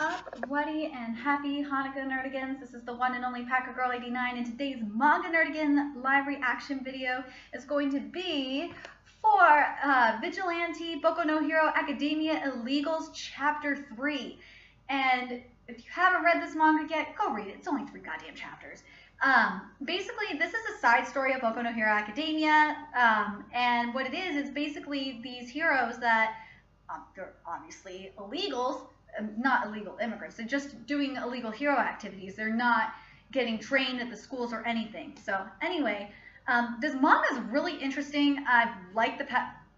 up, Weddy, and happy Hanukkah Nerdigans. This is the one and only Packer Girl 89, and today's Manga Nerdigan live reaction video is going to be for Vigilante, Boku no Hero Academia Illegals Chapter 3. And if you haven't read this manga yet, go read it. It's only 3 goddamn chapters. Basically, this is a side story of Boku no Hero Academia, and what it is basically these heroes that, they're obviously illegals, not illegal immigrants. They're just doing illegal hero activities. They're not getting trained at the schools or anything. So anyway, this manga is really interesting. I've liked the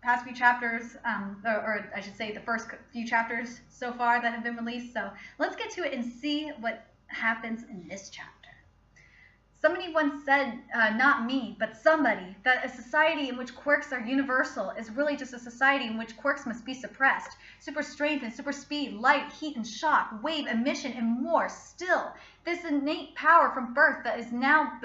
past few chapters, or I should say the first few chapters so far that have been released. So let's get to it and see what happens in this chapter. Somebody once said, not me, but somebody, that a society in which quirks are universal is really just a society in which quirks must be suppressed. Super strength and super speed, light, heat and shock, wave, emission, and more still. This innate power from birth that is now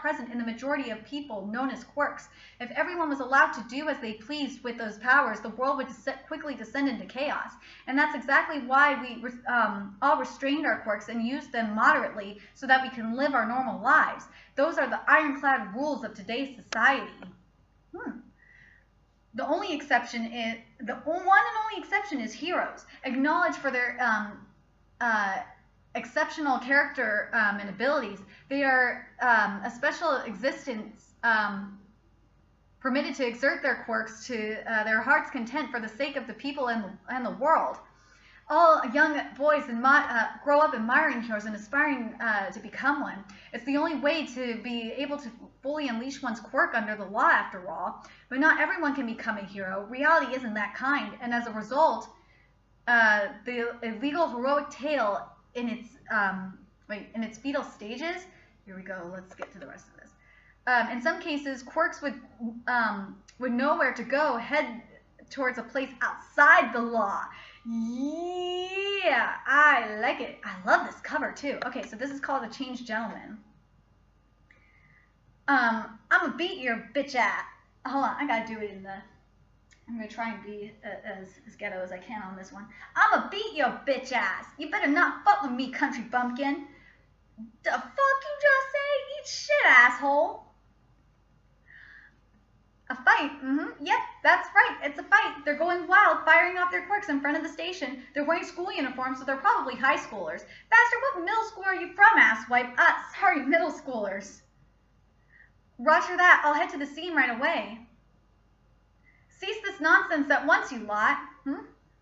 present in the majority of people known as quirks. If everyone was allowed to do as they pleased with those powers, the world would quickly descend into chaos. And that's exactly why we all restrained our quirks and used them moderately so that we can live our normal lives. Those are the ironclad rules of today's society. The one and only exception is heroes, acknowledged for their exceptional character and abilities. They are a special existence, permitted to exert their quirks to their heart's content for the sake of the people and the world. All young boys grow up admiring heroes and aspiring to become one. It's the only way to be able to fully unleash one's quirk under the law, after all. But not everyone can become a hero. Reality isn't that kind, and as a result, the illegal heroic tale in its fetal stages. Here we go. Let's get to the rest of this. In some cases, quirks would know where to go, head towards a place outside the law. Yeah, I like it. I love this cover too. Okay, so this is called The Changed Gentleman. I'm gonna beat your bitch ass. Hold on, I gotta do it in the. I'm gonna try and be as ghetto as I can on this one. I'm gonna beat your bitch ass. You better not fuck with me, country bumpkin. The fuck you just say? Eat shit, asshole. A fight? Yep, that's right. It's a fight. They're going wild, firing off their quirks in front of the station. They're wearing school uniforms, so they're probably high schoolers. Bastard, what middle school are you from, asswipe? Sorry, middle schoolers. Roger that. I'll head to the scene right away. Cease this nonsense at once, you lot. Whoa,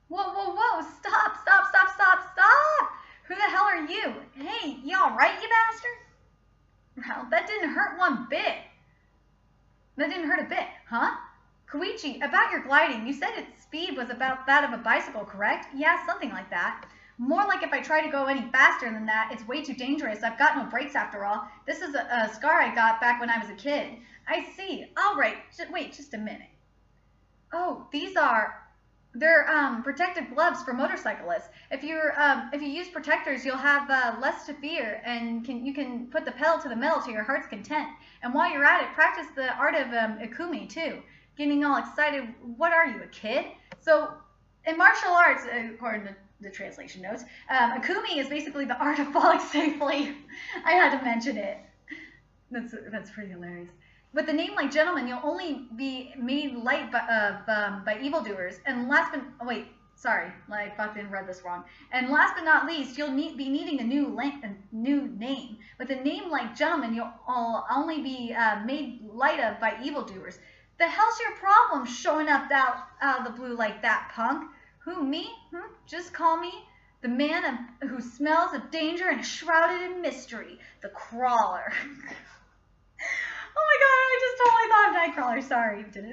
whoa, whoa. Stop, stop, stop, stop, stop. Who the hell are you? Hey, you all right, you bastard? Well, that didn't hurt one bit. That didn't hurt a bit, huh? Koichi, about your gliding, you said its speed was about that of a bicycle, correct? Yeah, something like that. More like if I try to go any faster than that, it's way too dangerous. I've got no brakes after all. This is a scar I got back when I was a kid. I see. All right. Wait, just a minute. Oh, they're protective gloves for motorcyclists. If you use protectors, you'll have less to fear, and you can put the pedal to the metal to your heart's content. And while you're at it, practice the art of ikumi too. Getting all excited. What are you, a kid? So, in martial arts, according to the translation notes, ikumi is basically the art of falling safely. I had to mention it. That's pretty hilarious. With a name like Gentleman, you'll only be made light by evildoers. And last but wait, sorry, I fucking read this wrong. And last but not least, you'll be needing a new name. With a name like Gentleman, you'll only be made light of by evildoers. The hell's your problem showing up out of the blue like that, punk? Who, me? Just call me the man who smells of danger and is shrouded in mystery, the Crawler. Oh my god, I just totally thought of Nightcrawler, sorry. Dude,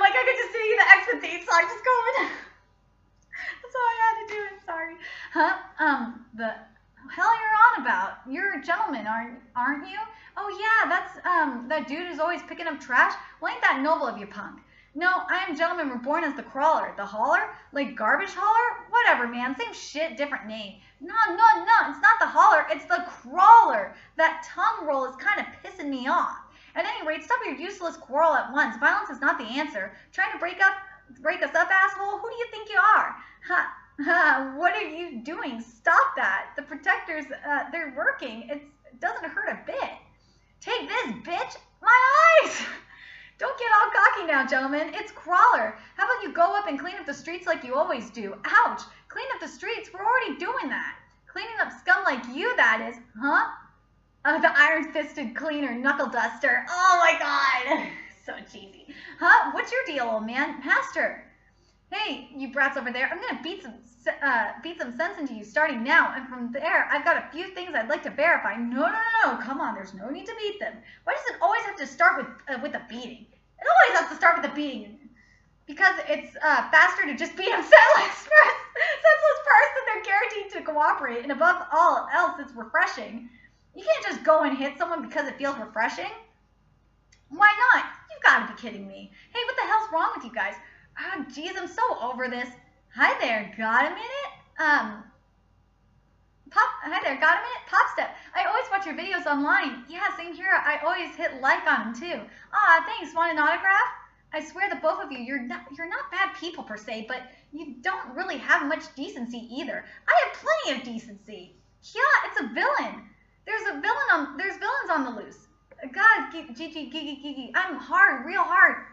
like I could just see the X-Men theme song just going. That's all I had to do it, sorry. The hell you're on about? You're a gentleman, aren't you? Oh yeah, that's, that dude who's always picking up trash? Well, ain't that noble of you, punk? No, I am Gentleman reborn as the Crawler. The Hauler? Like garbage hauler? Whatever, man. Same shit, different name. No. It's not the Hauler. It's the Crawler. That tongue roll is kind of pissing me off. At any rate, stop your useless quarrel at once. Violence is not the answer. Trying to break us up, asshole? Who do you think you are? What are you doing? Stop that. The protectors, they're working. It doesn't hurt a bit. Take this, bitch. My eyes! Don't get all cocky now, gentlemen. It's Crawler. How about you go up and clean up the streets like you always do? Ouch! Clean up the streets? We're already doing that. Cleaning up scum like you, that is. Huh? The iron-fisted cleaner, knuckle duster. Oh my god! So cheesy. Huh? What's your deal, old man? Master. Hey, you brats over there, I'm gonna beat some sense into you starting now, and from there, I've got a few things I'd like to verify. No, come on, there's no need to beat them. Why does it always have to start with a beating? It always has to start with a beating. Because it's faster to just beat them senseless first, and they're guaranteed to cooperate, and above all else, it's refreshing. You can't just go and hit someone because it feels refreshing. Why not? You've got to be kidding me. Hey, what the hell's wrong with you guys? Oh, geez, I'm so over this. Hi there, got a minute? Hi there, got a minute? Pop Step, I always watch your videos online. Yeah, same here. I always hit like on them too. Aw, thanks. Want an autograph? I swear that both of you, you're not bad people per se, but you don't really have much decency either. I have plenty of decency. Yeah, it's a villain. There's villains on the loose. God, Gigi, I'm hard, real hard.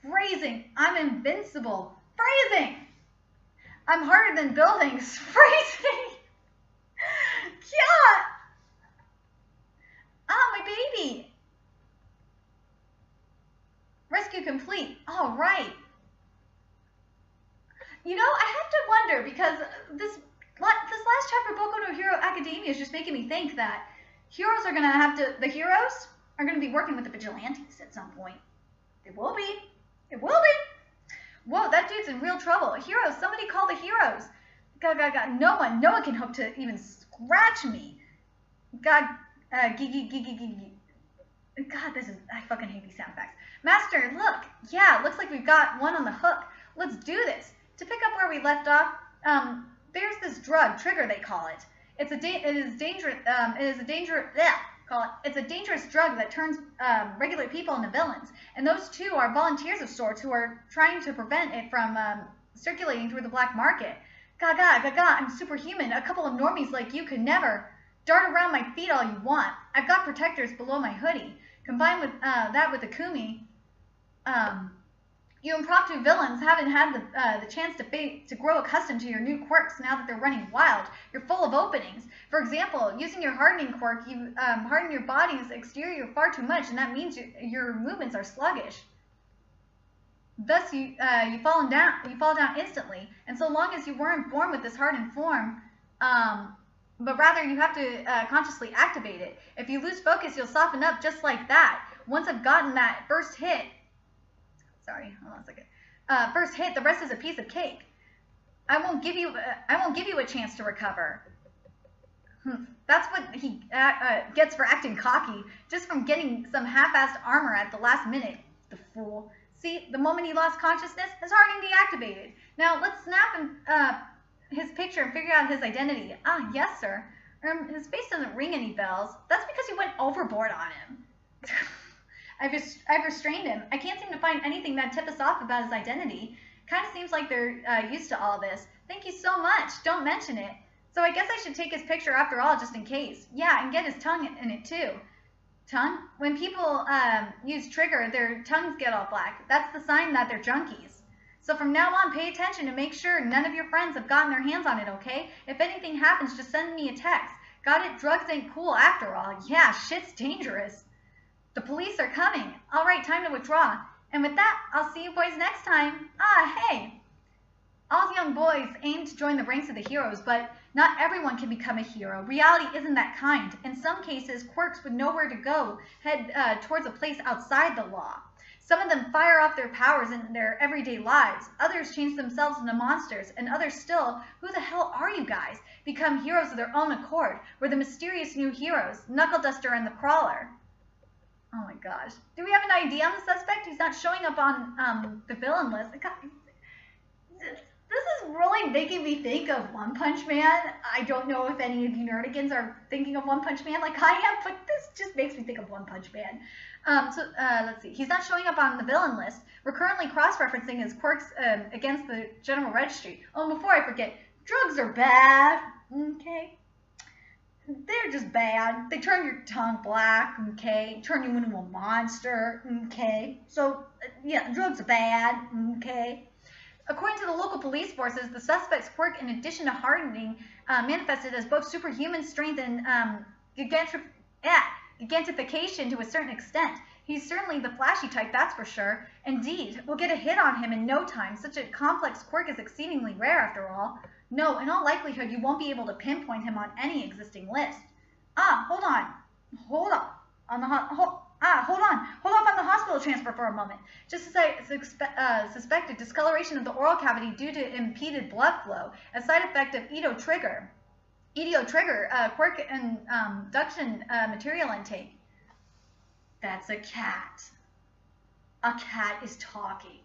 Phrasing. I'm invincible. Phrasing. I'm harder than buildings. Phrasing. Yeah. Ah, my baby. Rescue complete. All right. You know, I have to wonder because this last chapter of Boku no Hero Academia is just making me think that the heroes are gonna be working with the vigilantes at some point. They will be. It will be. Whoa, that dude's in real trouble. Heroes, somebody call the heroes. God, no one can hope to even scratch me. God, gigi. God, I fucking hate these sound effects. Master, look. Yeah, looks like we've got one on the hook. Let's do this. To pick up where we left off, there's this drug, Trigger they call it. It's a dangerous drug that turns regular people into villains. And those two are volunteers of sorts who are trying to prevent it from circulating through the black market. Gaga, I'm superhuman. A couple of normies like you could never. Dart around my feet all you want. I've got protectors below my hoodie. Combined with that with the Kumi, you impromptu villains haven't had the chance to grow accustomed to your new quirks now that they're running wild. You're full of openings. For example, using your hardening quirk, you harden your body's exterior far too much, and that means your movements are sluggish. Thus, you fall down instantly. And so long as you weren't born with this hardened form, but rather you have to consciously activate it. If you lose focus, you'll soften up just like that. Once I've gotten that first hit, sorry, hold on a second. First hit, the rest is a piece of cake. I won't give you a chance to recover. That's what he gets for acting cocky, just from getting some half-assed armor at the last minute. The fool. See, the moment he lost consciousness, his hardening deactivated. Now let's snap his picture and figure out his identity. Ah, yes, sir. His face doesn't ring any bells. That's because you went overboard on him. I've restrained him. I can't seem to find anything that tip us off about his identity. Kind of seems like they're used to all this. Thank you so much. Don't mention it. So I guess I should take his picture after all, just in case. Yeah, and get his tongue in it too. Tongue? When people use Trigger, their tongues get all black. That's the sign that they're junkies. So from now on, pay attention and make sure none of your friends have gotten their hands on it, okay? If anything happens, just send me a text. Got it? Drugs ain't cool after all. Yeah, shit's dangerous. The police are coming. All right, time to withdraw. And with that, I'll see you boys next time. Ah, hey. All young boys aim to join the ranks of the heroes, but not everyone can become a hero. Reality isn't that kind. In some cases, quirks with nowhere to go head towards a place outside the law. Some of them fire off their powers in their everyday lives. Others change themselves into monsters, and others still, who the hell are you guys, become heroes of their own accord. We're the mysterious new heroes, Knuckle Duster and the Crawler. Oh my gosh. Do we have an ID on the suspect? He's not showing up on the villain list. God, this is really making me think of One Punch Man. I don't know if any of you nerdigans are thinking of One Punch Man like I am, but this just makes me think of One Punch Man. Let's see. He's not showing up on the villain list. We're currently cross-referencing his quirks against the general registry. Oh, and before I forget, drugs are bad. Okay. They're just bad. They turn your tongue black, okay? Turn you into a monster, okay? So, yeah, drugs are bad, okay? According to the local police forces, the suspect's quirk, in addition to hardening, manifested as both superhuman strength and gigantification to a certain extent. He's certainly the flashy type, that's for sure. Indeed, we'll get a hit on him in no time. Such a complex quirk is exceedingly rare, after all. No, in all likelihood, you won't be able to pinpoint him on any existing list. Hold on. Hold up. Hold off on the hospital transfer for a moment. Just as I suspected, discoloration of the oral cavity due to impeded blood flow, a side effect of EDO trigger, quirk induction material intake. That's a cat. A cat is talking.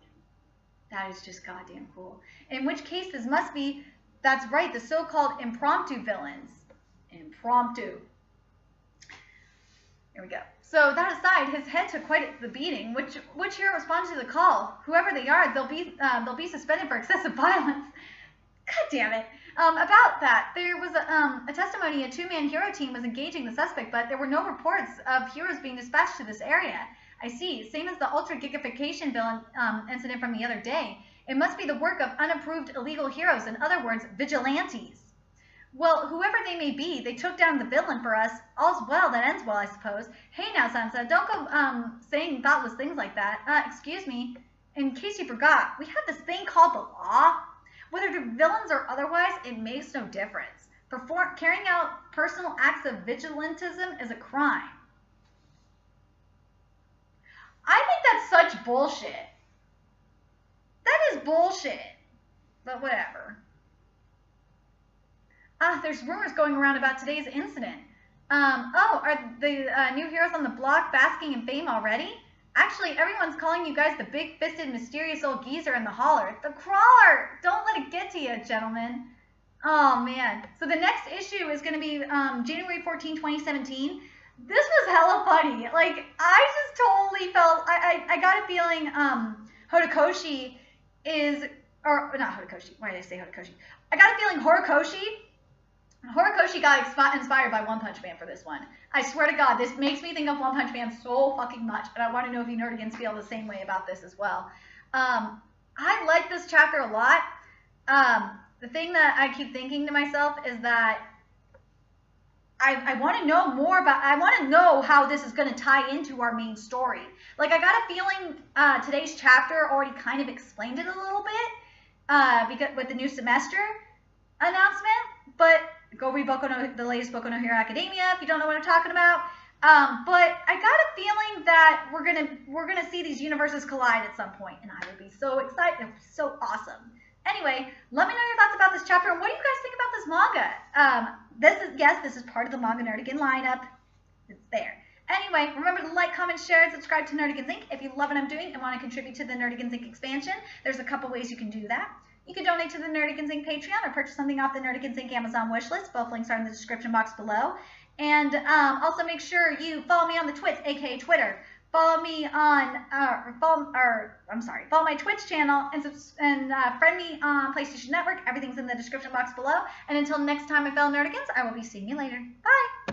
That is just goddamn cool. In which case, this must be, that's right, the so-called impromptu villains. Impromptu. Here we go. So that aside, his head took quite the beating. Which hero responded to the call? Whoever they are, they'll be suspended for excessive violence. God damn it. About that, there was a testimony a two-man hero team was engaging the suspect, but there were no reports of heroes being dispatched to this area. I see. Same as the ultra-gigification villain incident from the other day. It must be the work of unapproved illegal heroes, in other words, vigilantes. Well, whoever they may be, they took down the villain for us. All's well that ends well, I suppose. Hey now, Sansa, don't go saying thoughtless things like that. Excuse me. In case you forgot, we have this thing called the law. Whether they're villains or otherwise, it makes no difference. Carrying out personal acts of vigilantism is a crime. I think that's such bullshit. That is bullshit. But whatever. There's rumors going around about today's incident. Are the new heroes on the block basking in fame already? Actually, everyone's calling you guys the big-fisted, mysterious old geezer in the holler. The crawler! Don't let it get to you, gentlemen. Oh, man. So the next issue is going to be January 14, 2017. This was hella funny. Like, I just totally felt, I got a feeling Horikoshi is, or not Horikoshi, why did I say Horikoshi? I got a feeling Horikoshi got inspired by One Punch Man for this one. I swear to God, this makes me think of One Punch Man so fucking much, and I want to know if you nerdigans feel the same way about this as well. I like this chapter a lot. The thing that I keep thinking to myself is that I want to know more about, I want to know how this is going to tie into our main story. Like, I got a feeling today's chapter already kind of explained it a little bit because with the new semester announcement, but go read the latest Boku no Hero Academia if you don't know what I'm talking about. But I got a feeling that we're gonna see these universes collide at some point, and I would be so excited. It would be so awesome. Anyway, let me know your thoughts about this chapter, and what do you guys think about this manga? This is part of the Manga Nerdigan lineup. It's there. Anyway, remember to like, comment, share, and subscribe to Nerdigans Inc. If you love what I'm doing and want to contribute to the Nerdigans Inc. expansion, there's a couple ways you can do that. You can donate to the Nerdigans Inc. Patreon or purchase something off the Nerdigans Inc. Amazon wishlist. Both links are in the description box below. And also make sure you follow me on the Twits, aka Twitter. Follow me on, follow my Twitch channel and friend me on PlayStation Network. Everything's in the description box below. And until next time, my fellow Nerdigans, I will be seeing you later. Bye!